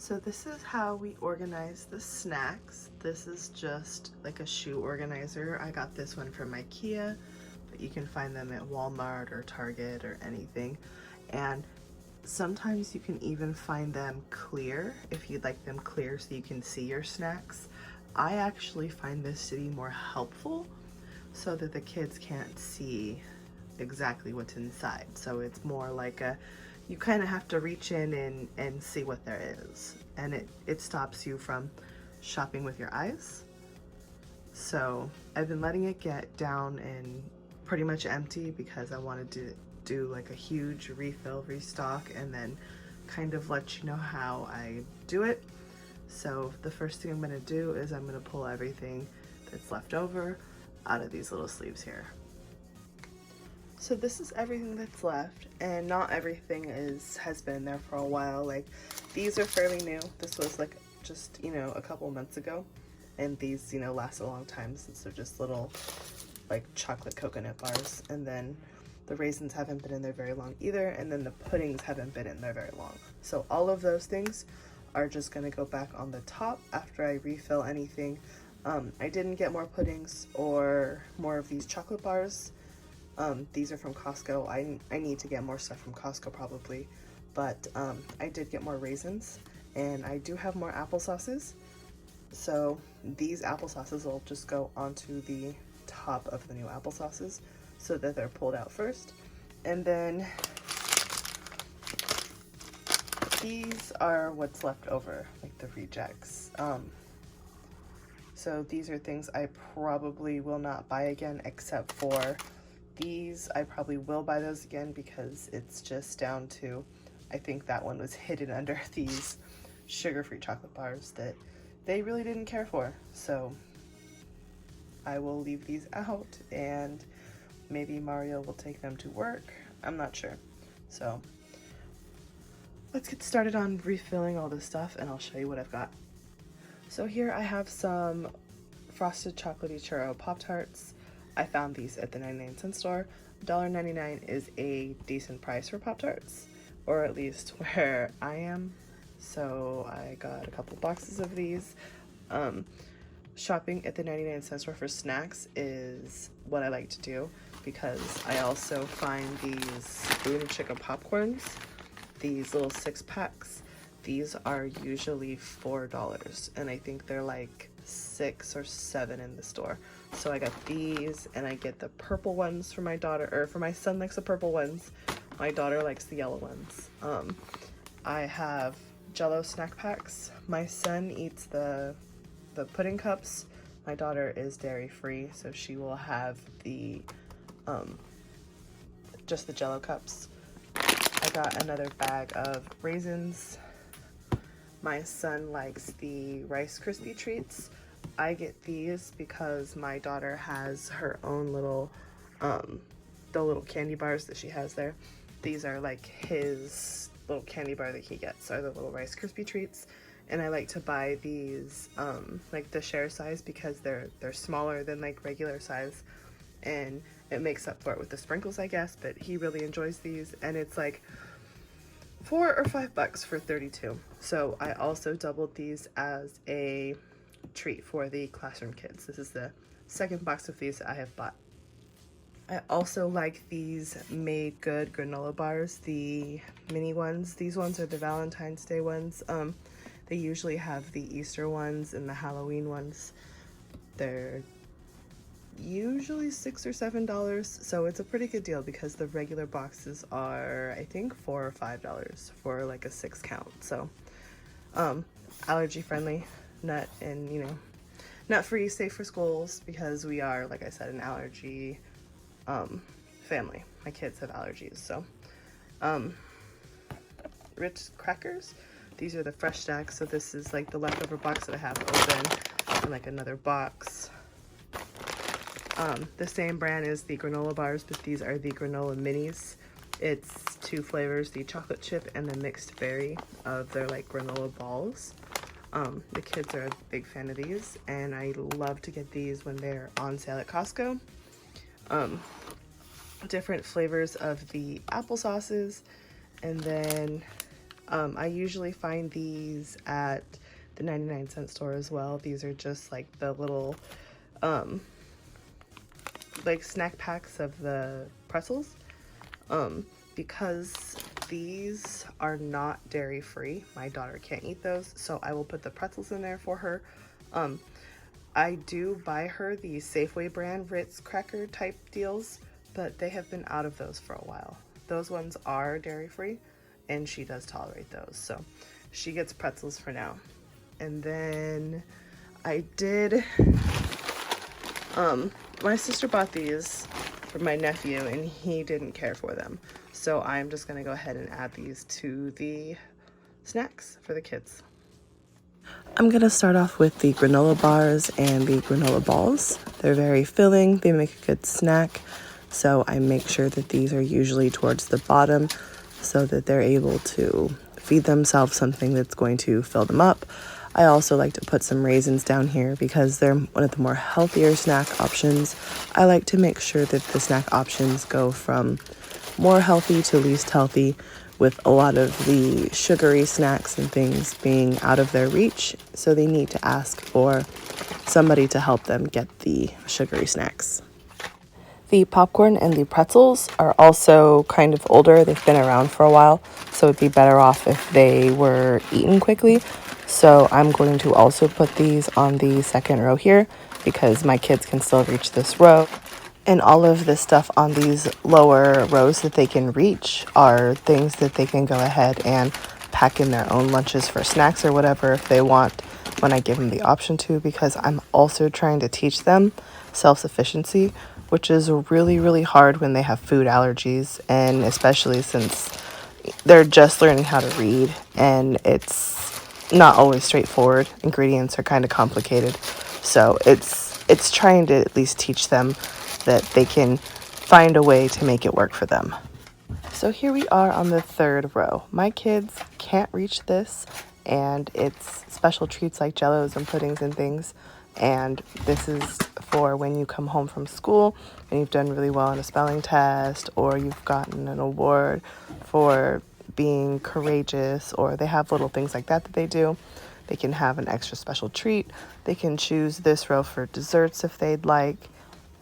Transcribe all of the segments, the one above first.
So this is how we organize the snacks. This is just like a shoe organizer. I got this one from IKEA, but you can find them at Walmart or Target or anything. And sometimes you can even find them clear if you'd like them clear so you can see your snacks. I actually find this to be more helpful so that the kids can't see exactly what's inside. So it's more like you kind of have to reach in and see what there is. And it stops you from shopping with your eyes. So I've been letting it get down and pretty much empty because I wanted to do like a huge refill, restock, and then kind of let you know how I do it. So the first thing I'm gonna do is I'm gonna pull everything that's left over out of these little sleeves here. So this is everything that's left, and not everything has been there for a while. Like these are fairly new. This was like just, you know, a couple months ago, and these, you know, last a long time since they're just little like chocolate coconut bars. And then the raisins haven't been in there very long either, and then the puddings haven't been in there very long. So all of those things are just gonna go back on the top after I refill anything. I didn't get more puddings or more of these chocolate bars. These are from Costco. I need to get more stuff from Costco probably, but I did get more raisins, and I do have more applesauces. So these applesauces will just go onto the top of the new applesauces so that they're pulled out first. And then these are what's left over, like the rejects. So these are things I probably will not buy again, except for these. I probably will buy those again because it's just down to, I think that one was hidden under these sugar-free chocolate bars that they really didn't care for. So I will leave these out, and maybe Mario will take them to work. I'm not sure. So let's get started on refilling all this stuff, and I'll show you what I've got. So here I have some frosted chocolatey churro Pop-Tarts. I found these at the 99-cent store. $1.99 is a decent price for Pop-Tarts, or at least where I am. So I got a couple boxes of these. Shopping at the 99-cent store for snacks is what I like to do because I also find these Boone Chicken popcorns, these little 6-packs. These are usually $4, and I think they're like 6 or 7 in the store. So I got these, and I get the purple ones for my daughter, or for my son likes the purple ones. My daughter likes the yellow ones. I have Jell-O snack packs. My son eats the pudding cups. My daughter is dairy free, so she will have the just the Jell-O cups. I got another bag of raisins. My son likes the Rice Krispie treats. I get these because my daughter has her own little, the little candy bars that she has there. These are like his little candy bar that he gets, are the little Rice Krispie treats. And I like to buy these, like the share size, because they're smaller than like regular size. And it makes up for it with the sprinkles, I guess, but he really enjoys these. And it's like $4 or $5 for 32. So I also doubled these as a treat for the classroom kids. This is the second box of these that I have bought. I also like these Made Good granola bars, the mini ones. These ones are the Valentine's Day ones. They usually have the Easter ones and the Halloween ones. They're usually $6 or $7, so it's a pretty good deal because the regular boxes are, I think, $4 or $5 for like a 6 count. So allergy friendly, nut, and you know, nut free, safe for schools, because we are, like I said, an allergy family. My kids have allergies. So Ritz crackers, these are the fresh stacks. So this is like the leftover box that I have open, and like another box. The same brand is the granola bars, but these are the Granola Minis. It's 2 flavors, the chocolate chip and the mixed berry of their like granola balls. The kids are a big fan of these, and I love to get these when they're on sale at Costco. Different flavors of the applesauces, and then I usually find these at the 99-cent store as well. These are just like the little like snack packs of the pretzels. Because these are not dairy free, my daughter can't eat those, so I will put the pretzels in there for her. I do buy her the Safeway brand Ritz cracker type deals, but they have been out of those for a while. Those ones are dairy free and she does tolerate those, so she gets pretzels for now. And then I did my sister bought these for my nephew and he didn't care for them, so I'm just gonna go ahead and add these to the snacks for the kids. I'm gonna start off with the granola bars and the granola balls. They're very filling, they make a good snack, so I make sure that these are usually towards the bottom so that they're able to feed themselves something that's going to fill them up. I also like to put some raisins down here because they're one of the more healthier snack options. I like to make sure that the snack options go from more healthy to least healthy, with a lot of the sugary snacks and things being out of their reach, so they need to ask for somebody to help them get the sugary snacks. The popcorn and the pretzels are also kind of older. They've been around for a while, so it'd be better off if they were eaten quickly. So I'm going to also put these on the second row here because my kids can still reach this row. And all of the stuff on these lower rows that they can reach are things that they can go ahead and pack in their own lunches for snacks or whatever if they want, when I give them the option to, because I'm also trying to teach them self-sufficiency, which is really, really hard when they have food allergies, and especially since they're just learning how to read and it's not always straightforward. Ingredients are kind of complicated. So it's trying to at least teach them that they can find a way to make it work for them. So here we are on the third row. My kids can't reach this, and it's special treats like jellos and puddings and things. And this is for when you come home from school and you've done really well on a spelling test, or you've gotten an award for being courageous, or they have little things like that they do. They can have an extra special treat. They can choose this row for desserts if they'd like.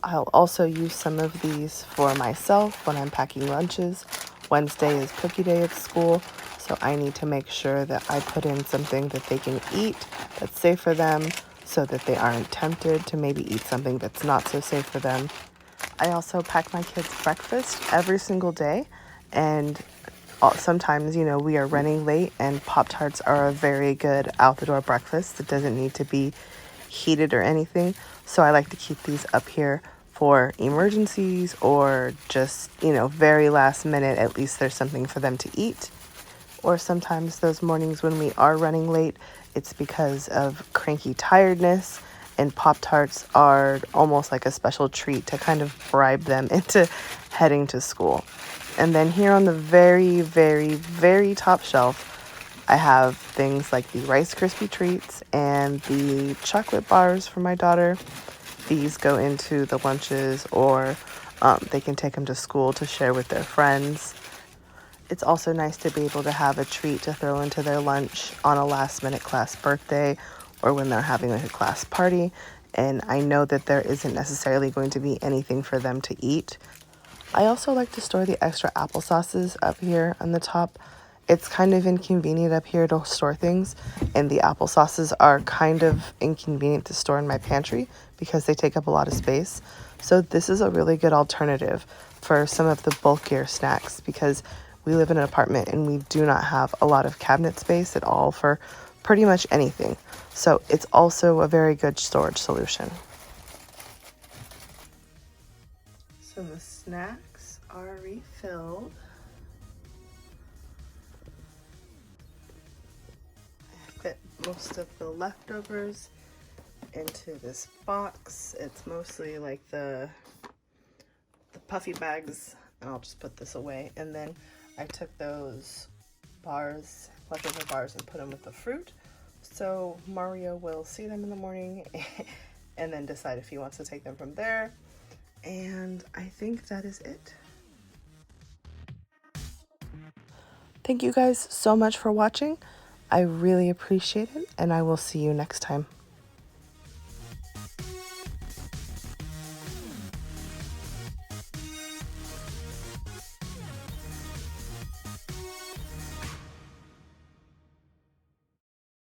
I'll also use some of these for myself when I'm packing lunches. Wednesday is cookie day at school, so I need to make sure that I put in something that they can eat that's safe for them, so that they aren't tempted to maybe eat something that's not so safe for them. I also pack my kids breakfast every single day, and sometimes, we are running late, and Pop-Tarts are a very good out-the-door breakfast. It doesn't need to be heated or anything, so I like to keep these up here for emergencies, or just, very last minute, at least there's something for them to eat. Or sometimes those mornings when we are running late, it's because of cranky tiredness, and Pop-Tarts are almost like a special treat to kind of bribe them into heading to school. And then here on the very, very, very top shelf, I have things like the Rice Krispie treats and the chocolate bars for my daughter. These go into the lunches, or they can take them to school to share with their friends. It's also nice to be able to have a treat to throw into their lunch on a last-minute class birthday, or when they're having like a class party, and I know that there isn't necessarily going to be anything for them to eat. I also like to store the extra applesauces up here on the top. It's kind of inconvenient up here to store things, and the applesauces are kind of inconvenient to store in my pantry because they take up a lot of space. So this is a really good alternative for some of the bulkier snacks, because we live in an apartment and we do not have a lot of cabinet space at all for pretty much anything. So it's also a very good storage solution. So the snacks are refilled. I fit most of the leftovers into this box. It's mostly like the puffy bags, and I'll just put this away. And then I took those bars, leftover bars, and put them with the fruit. So Mario will see them in the morning and then decide if he wants to take them from there. And I think that is it. Thank you guys so much for watching. I really appreciate it, and I will see you next time.